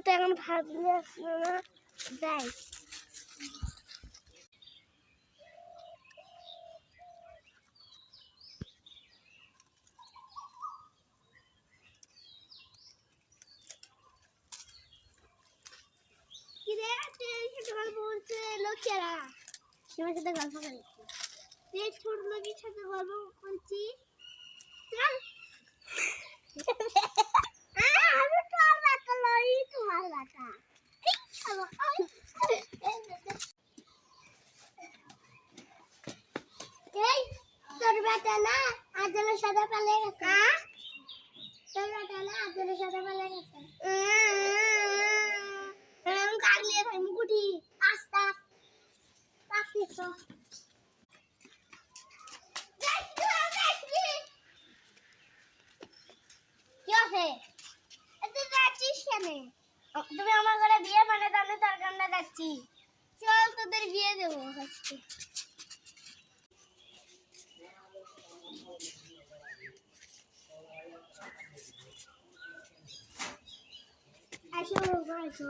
তো এখন ভাবলে আসলো না, যাই। কি রে, তুই ছোট গল্প বলছে লোকেরা, সীমার সাথে গল্প করছি, তুই ছোট লোকের সাথে গল্প বলছি, চল। আমি তোর বাতা লই, তোমার বাতা। এই তোর বাতা না আজলের সাথে পালিয়ে গেছে। তোর বাতা না আজলের সাথে পালিয়ে গেছে। আমি কাগলিয়ে খাই মুকুটি আস্তা রাখিস। কি আছে? তুই যাচ্ছিস কেন? তুমি আমার ঘরে বিয়ে মানে তাহলে তার কান্না যাচ্ছি। চল তোদের বিয়ে দেবো আজকে। আসো আসো।